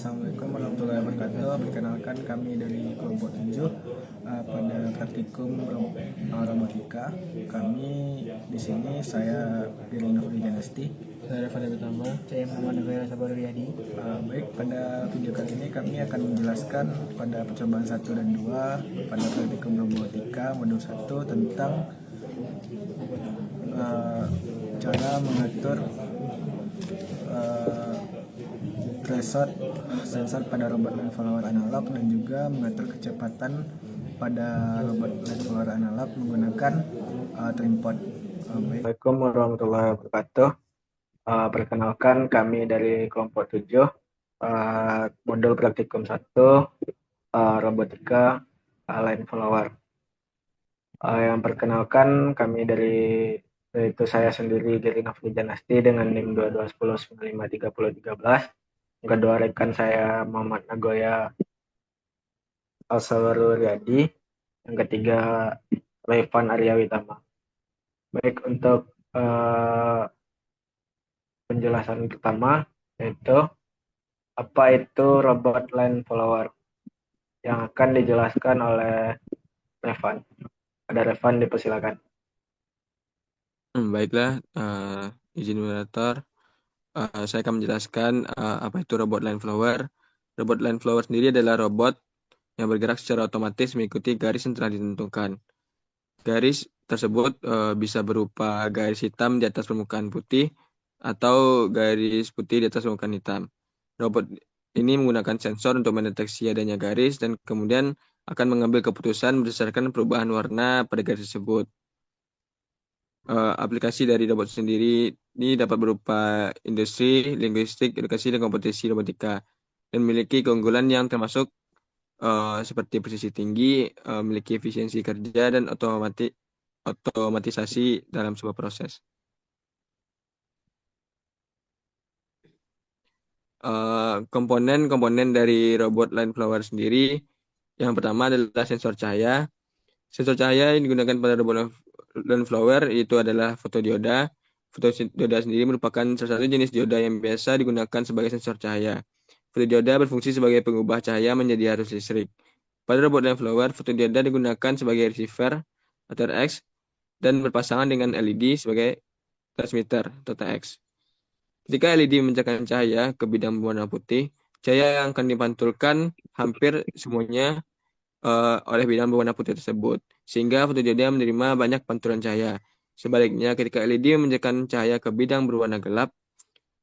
Assalamualaikum warahmatullahi wabarakatuh. Perkenalkan kami dari kelompok 7 pada praktikum robotika. Kami di sini saya Giring Nurul Janasti. Saya Reva Utama. Saya Muhammad Nagara Sabar Riyadi. Baik, pada video kali ini kami akan menjelaskan pada percobaan 1 dan 2 pada praktikum robotika modul 1 tentang cara mengatur threshold sensor pada robot line follower analog dan juga mengatur kecepatan pada robot line follower analog menggunakan trim pod. Assalamualaikum warahmatullahi wabarakatuh. Perkenalkan kami dari kelompok 7 modul praktikum 1 robotika line follower. Yang perkenalkan kami yaitu saya sendiri Giri Nafri Janasti dengan NIM 2210953013. Yang kedua rekan saya Muhammad Nagoya Alsawaru Riyadi. Yang ketiga Revan Arya Witama. Baik, untuk penjelasan pertama yaitu apa itu robot line follower yang akan dijelaskan oleh Revan. Ada Revan, dipersilakan. Baiklah, izin moderator. Saya akan menjelaskan apa itu robot line follower. Robot line follower sendiri adalah robot yang bergerak secara otomatis mengikuti garis yang telah ditentukan. Garis tersebut bisa berupa garis hitam di atas permukaan putih atau garis putih di atas permukaan hitam. Robot ini menggunakan sensor untuk mendeteksi adanya garis dan kemudian akan mengambil keputusan berdasarkan perubahan warna pada garis tersebut. Aplikasi dari robot sendiri ini dapat berupa industri, linguistik, edukasi, dan kompetisi robotika dan memiliki keunggulan yang termasuk seperti presisi tinggi, memiliki efisiensi kerja, dan otomatisasi dalam sebuah proses. Komponen-komponen dari robot line follower sendiri, yang pertama adalah sensor cahaya. Sensor cahaya yang digunakan pada robot line follower itu adalah fotodioda. Fotodioda sendiri merupakan salah satu jenis dioda yang biasa digunakan sebagai sensor cahaya. Fotodioda berfungsi sebagai pengubah cahaya menjadi arus listrik. Pada robot line follower, fotodioda digunakan sebagai receiver atau RX dan berpasangan dengan LED sebagai transmitter atau TX. Ketika LED memancarkan cahaya ke bidang berwarna putih, cahaya yang akan dipantulkan hampir semuanya oleh bidang berwarna putih tersebut, sehingga fotodioda menerima banyak pantulan cahaya. Sebaliknya, ketika LED memancarkan cahaya ke bidang berwarna gelap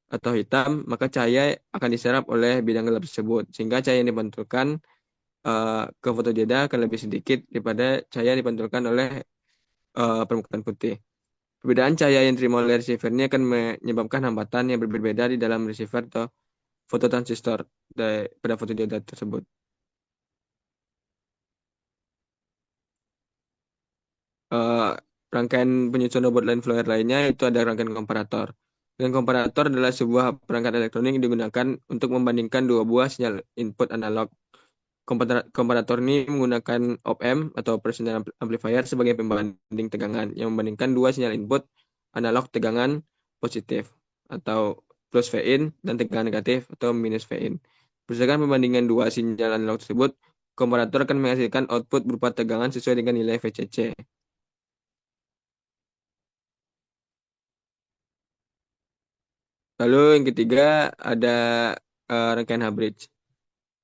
atau hitam, maka cahaya akan diserap oleh bidang gelap tersebut, sehingga cahaya yang dipantulkan ke fotodioda akan lebih sedikit daripada cahaya yang dipantulkan oleh permukaan putih. Perbedaan cahaya yang diterima oleh receiver ini akan menyebabkan hambatan yang berbeda di dalam receiver atau fototransistor pada fotodioda tersebut. Rangkaian penyusun robot line follower lainnya itu ada rangkaian komparator. Dan komparator adalah sebuah perangkat elektronik yang digunakan untuk membandingkan dua buah sinyal input analog. Komparator ini menggunakan op-amp atau operational amplifier sebagai pembanding tegangan yang membandingkan dua sinyal input analog tegangan positif atau plus Vin dan tegangan negatif atau minus Vin. Berdasarkan pembandingan dua sinyal analog tersebut, komparator akan menghasilkan output berupa tegangan sesuai dengan nilai VCC. Lalu yang ketiga ada rangkaian H-bridge.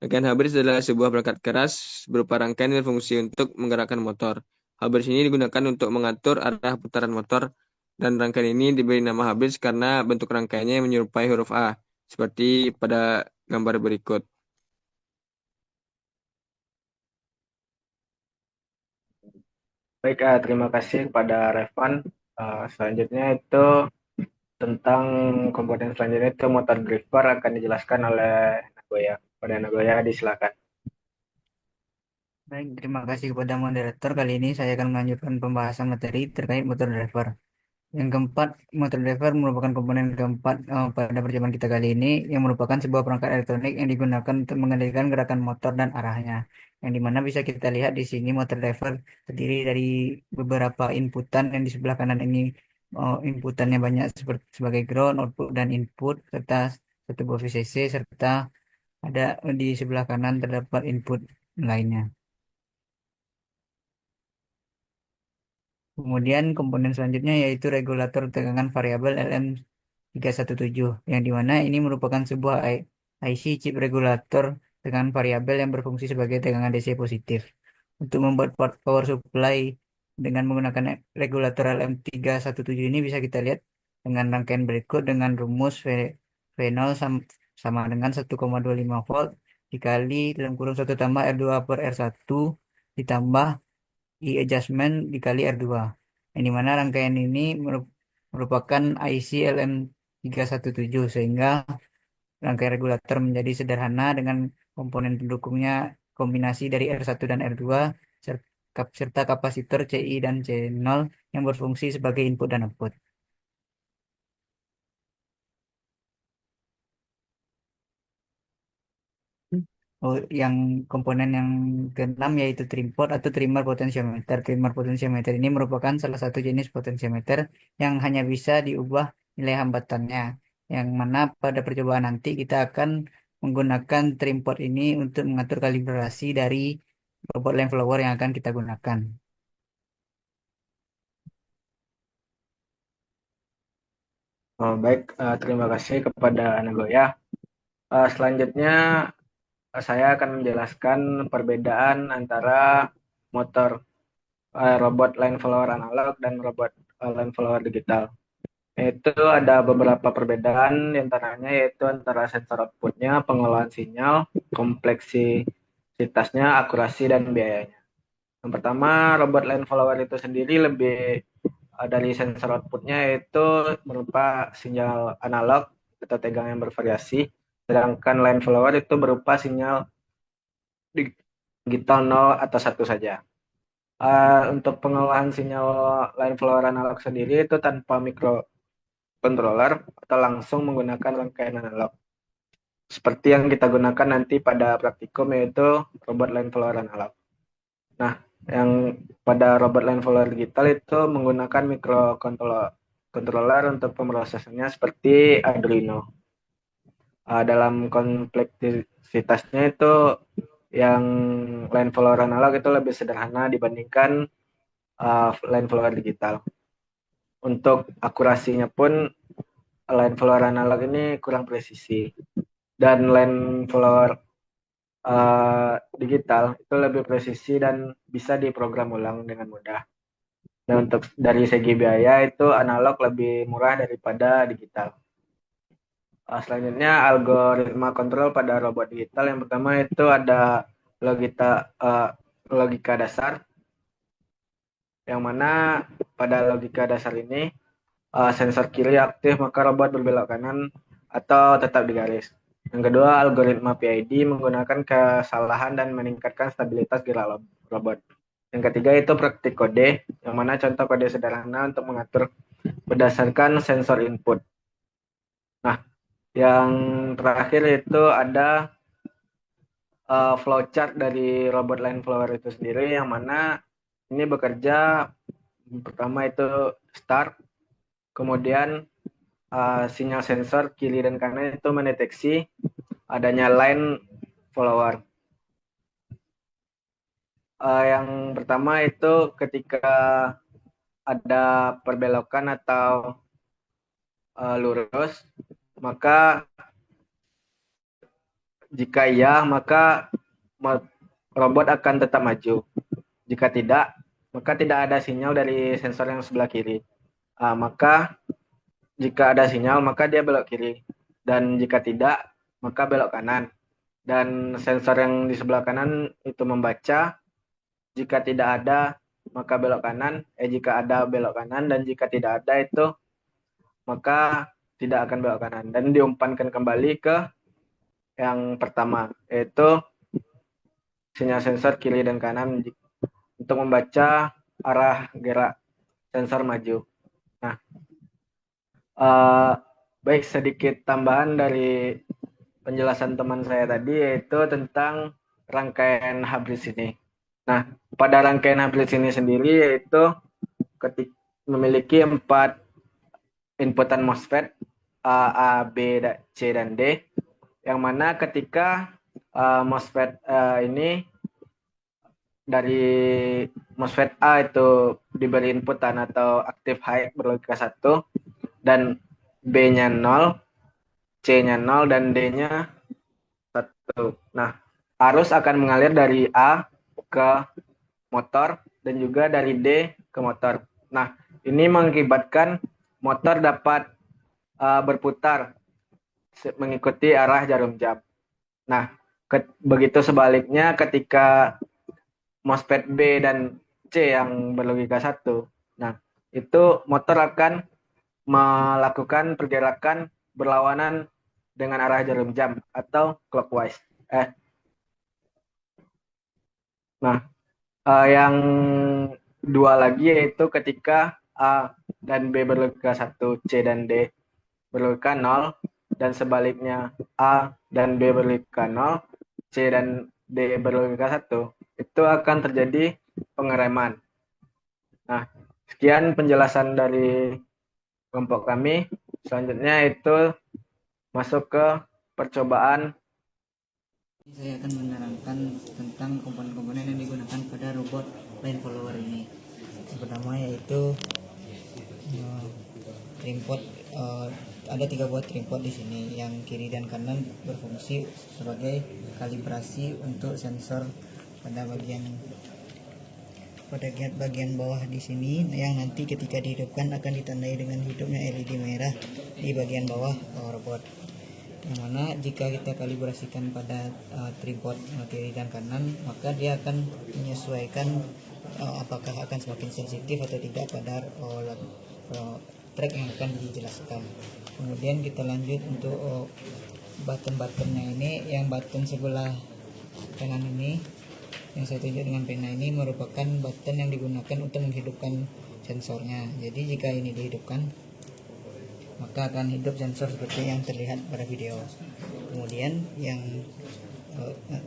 Rangkaian H-bridge adalah sebuah perangkat keras berupa rangkaian dengan fungsi untuk menggerakkan motor. H-bridge ini digunakan untuk mengatur arah putaran motor dan rangkaian ini diberi nama H-bridge karena bentuk rangkaiannya yang menyerupai huruf A, seperti pada gambar berikut. Baik, terima kasih kepada Revan. Selanjutnya itu tentang komponen selanjutnya itu motor driver akan dijelaskan oleh Nagoya. Pada Nagoya, disilakan. Baik, terima kasih kepada moderator. Kali ini saya akan melanjutkan pembahasan materi terkait motor driver. Yang keempat, motor driver merupakan komponen keempat pada percobaan kita kali ini, yang merupakan sebuah perangkat elektronik yang digunakan untuk mengendalikan gerakan motor dan arahnya. Yang dimana bisa kita lihat di sini motor driver terdiri dari beberapa inputan yang di sebelah kanan ini inputannya banyak seperti sebagai ground, output, dan input serta satu buah VCC serta Ada di sebelah kanan terdapat input lainnya. Kemudian komponen selanjutnya yaitu regulator tegangan variabel LM317, yang dimana ini merupakan sebuah IC chip regulator tegangan variabel yang berfungsi sebagai tegangan DC positif. Untuk membuat power supply dengan menggunakan regulator LM317 ini bisa kita lihat dengan rangkaian berikut dengan rumus V0 sama dengan 1,25 volt dikali dalam kurung 1 tambah R2 per R1 ditambah I adjustment dikali R2. Yang dimana rangkaian ini merupakan IC LM317, sehingga rangkaian regulator menjadi sederhana dengan komponen pendukungnya kombinasi dari R1 dan R2 serta kapasitor CI dan C0 yang berfungsi sebagai input dan output. Oh, yang komponen yang keenam yaitu trimpot atau trimmer potentiometer. Trimmer potentiometer ini merupakan salah satu jenis potentiometer yang hanya bisa diubah nilai hambatannya. Yang mana pada percobaan nanti kita akan menggunakan trimpot ini untuk mengatur kalibrasi dari robot line follower yang akan kita gunakan. Oh, baik, terima kasih kepada Nagoya. Selanjutnya saya akan menjelaskan perbedaan antara motor robot line follower analog dan robot line follower digital. Itu ada beberapa perbedaan, diantaranya yaitu antara sensor outputnya, pengolahan sinyal, kompleksitasnya, akurasi, dan biayanya. Yang pertama, robot line follower itu sendiri lebih dari sensor outputnya itu berupa sinyal analog atau tegangan yang bervariasi, sedangkan line follower itu berupa sinyal digital 0 atau 1 saja. Untuk pengolahan sinyal line follower analog sendiri itu tanpa microcontroller atau langsung menggunakan rangkaian analog. Seperti yang kita gunakan nanti pada praktikum yaitu robot line follower analog. Nah, yang pada robot line follower digital itu menggunakan microcontroller untuk pemrosesannya seperti Arduino. Dalam kompleksitasnya itu yang line follower analog itu lebih sederhana dibandingkan line follower digital. Untuk akurasinya pun line follower analog ini kurang presisi, dan line follower digital itu lebih presisi dan bisa diprogram ulang dengan mudah. Dan untuk dari segi biaya itu analog lebih murah daripada digital. Selanjutnya algoritma kontrol pada robot digital. Yang pertama itu ada logika dasar, yang mana pada logika dasar ini sensor kiri aktif maka robot berbelok kanan atau tetap di garis. Yang kedua, algoritma PID menggunakan kesalahan dan meningkatkan stabilitas gerak robot. Yang ketiga itu praktik kode, yang mana contoh kode sederhana untuk mengatur berdasarkan sensor input. Nah, yang terakhir itu ada flowchart dari robot line follower itu sendiri, yang mana ini bekerja pertama itu start, kemudian sinyal sensor kiri dan kanan itu mendeteksi adanya line follower. Yang pertama itu ketika ada perbelokan atau lurus, maka jika iya maka robot akan tetap maju. Jika tidak, maka tidak ada sinyal dari sensor yang sebelah kiri. Maka jika ada sinyal maka dia belok kiri, dan jika tidak maka belok kanan. Dan sensor yang di sebelah kanan itu membaca, jika tidak ada maka belok kanan, jika ada belok kanan, dan jika tidak ada itu maka tidak akan belok kanan, dan diumpankan kembali ke yang pertama, yaitu sinyal sensor kiri dan kanan untuk membaca arah gerak sensor maju. Nah, baik, sedikit tambahan dari penjelasan teman saya tadi yaitu tentang rangkaian Hubris ini. Nah, pada rangkaian Hubris ini sendiri yaitu memiliki 4 inputan MOSFET A, B, C, dan D, yang mana ketika MOSFET ini dari MOSFET A itu diberi inputan atau active high berlogika 1 dan B-nya 0, C-nya 0 dan D-nya 1. Nah, arus akan mengalir dari A ke motor dan juga dari D ke motor. Nah, ini mengakibatkan motor dapat berputar mengikuti arah jarum jam. Nah, begitu sebaliknya ketika MOSFET B dan C yang berlogika 1. Nah, itu motor akan melakukan pergerakan berlawanan dengan arah jarum jam atau clockwise. Nah, yang dua lagi yaitu ketika A dan B berlogika 1, C dan D berlogika 0, dan sebaliknya A dan B berlogika 0, C dan D berlogika 1, itu akan terjadi pengereman. Nah, sekian penjelasan dari kelompok kami. Selanjutnya itu masuk ke percobaan. Saya akan menerangkan tentang komponen-komponen yang digunakan pada robot line follower ini. Yang pertama yaitu trimpod. Ada 3 buah trimpod di sini, yang kiri dan kanan berfungsi sebagai kalibrasi untuk sensor pada bagian bawah di sini, yang nanti ketika dihidupkan akan ditandai dengan hidupnya LED merah di bagian bawah robot. Yang mana jika kita kalibrasikan pada tripod kiri dan kanan, maka dia akan menyesuaikan apakah akan semakin sensitif atau tidak pada track yang akan dijelaskan. Kemudian kita lanjut untuk button-buttonnya ini. Yang button sebelah kanan ini yang saya tunjuk dengan pena ini merupakan button yang digunakan untuk menghidupkan sensornya. Jadi jika ini dihidupkan, maka akan hidup sensor seperti yang terlihat pada video. Kemudian yang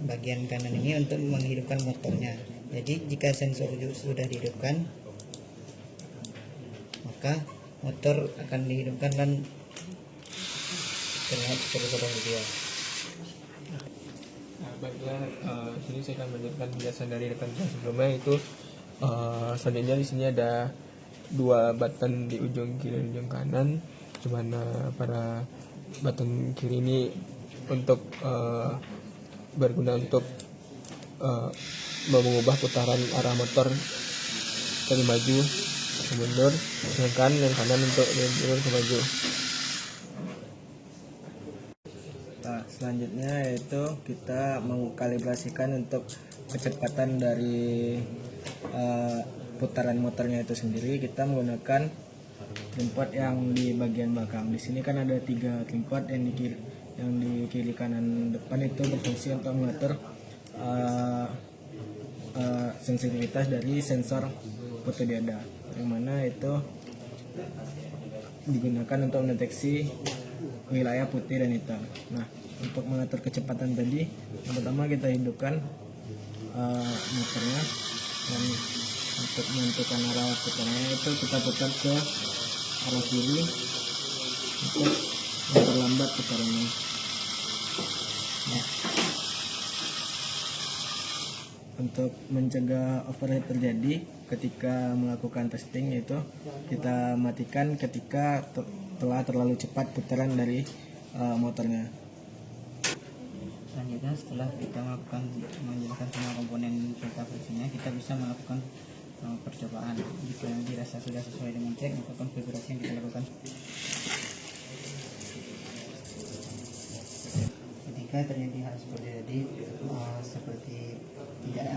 bagian kanan ini untuk menghidupkan motornya. Jadi jika sensor sudah dihidupkan, maka motor akan dihidupkan dan terlihat seperti pada video. Baiklah, sini saya akan melanjutkan penjelasan dari rekan saya sebelumnya. Itu selanjutnya di sini ada 2 button di ujung kiri dan ujung kanan, di mana pada button kiri ini untuk berguna untuk mengubah putaran arah motor dari maju ke mundur, sedangkan yang kanan untuk mundur ke maju. Nah, selanjutnya yaitu kita mengkalibrasikan untuk kecepatan dari putaran motornya itu sendiri. Kita menggunakan trimpod yang di bagian belakang. Di sini kan ada 3 trimpod, yang di kiri kanan depan itu berfungsi untuk mengatur sensitivitas dari sensor fotodioda, yang mana itu digunakan untuk mendeteksi wilayah putih dan hitam. Nah, untuk mengatur kecepatan tadi, yang pertama kita hidupkan motornya, dan untuk menentukan arah putarnya itu kita putar ke arah kiri untuk memperlambat putarannya. Nah, untuk mencegah overheat terjadi ketika melakukan testing, yaitu kita matikan ketika telah terlalu cepat putaran dari motornya. Selanjutnya setelah kita menjelaskan semua komponen serta fungsinya, kita bisa melakukan percobaan. Jika dirasa sudah sesuai dengan cek, maka konfigurasi yang kita lakukan. Ketika terjadi hal seperti tadi, seperti tidak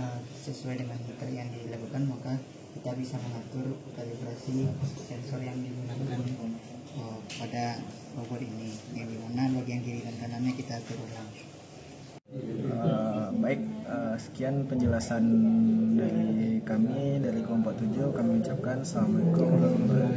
sesuai dengan cek yang dilakukan, maka kita bisa mengatur kalibrasi sensor yang digunakan pada robot ini, yang dimana bagian kiri dan kanannya kita atur ulang. Baik, sekian penjelasan dari kami dari kelompok 7. Kami ucapkan assalamualaikum warahmatullahi wabarakatuh.